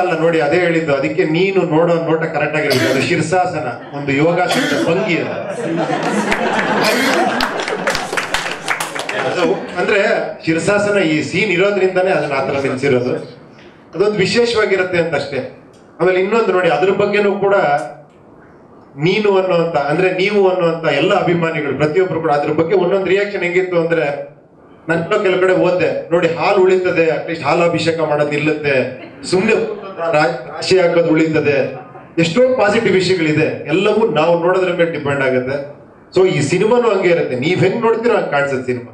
ಅಲ್ಲ ನೋಡಿ, ಅದೇ ಹೇಳಿದ್ದು. ಅದಕ್ಕೆ ನೀನು ನೋಡೋ ನೋಟ ಕರೆಕ್ಟ್ ಆಗಿರುತ್ತೆ. ಅದು ಶೀರ್ಷಾಸನ, ಒಂದು ಯೋಗಾಸನದ ಭಂಗಿ ಅದು. ಅಂದ್ರೆ ಶೀರ್ಷಾಸನ ಈ ಸೀನ್ ಇರೋದ್ರಿಂದಾನೇ ಅದನ್ನ ಆತರ ನಿಲ್ಸಿರೋದು. ಅದೊಂದು ವಿಶೇಷವಾಗಿರುತ್ತೆ ಅಂತ ಅಷ್ಟೇ. ಆಮೇಲೆ ಇನ್ನೊಂದು ನೋಡಿ, ಅದ್ರ ಬಗ್ಗೆನೂ ಕೂಡ ನೀನು ಅನ್ನುವಂತ, ಅಂದ್ರೆ ನೀವು ಅನ್ನುವಂತ ಎಲ್ಲ ಅಭಿಮಾನಿಗಳು ಪ್ರತಿಯೊಬ್ರು ಕೂಡ ಅದ್ರ ಬಗ್ಗೆ ಒಂದೊಂದು ರಿಯಾಕ್ಷನ್ ಹೆಂಗಿತ್ತು ಅಂದ್ರೆ, ನನ್ನ ಕೆಲವು ಕಡೆ ಓದ್ದೆ ನೋಡಿ, ಹಾಲು ಉಳಿತದೆ, ಅಟ್ಲೀಸ್ಟ್ ಹಾಲು ಅಭಿಷೇಕ ಮಾಡೋದು ನಿಲ್ಲುತ್ತೆ, ಸುಮ್ಮನೆ ರಾಶಿ ಹಾಕೋದು ಉಳಿತದೆ, ಎಷ್ಟೋ ಪಾಸಿಟಿವ್ ವಿಷಯಗಳಿದೆ. ಎಲ್ಲವೂ ನಾವು ನೋಡೋದ್ರ ಮೇಲೆ ಡಿಪೆಂಡ್ ಆಗುತ್ತೆ. ಸೊ ಈ ಸಿನಿಮಾನು ಹಂಗೆ ಇರುತ್ತೆ, ನೀವ್ ಹೆಂಗ್ ನೋಡ್ತೀರೋ ಹಂಗೆ ಕಾಣಿಸುತ್ತೆ ಸಿನಿಮಾ.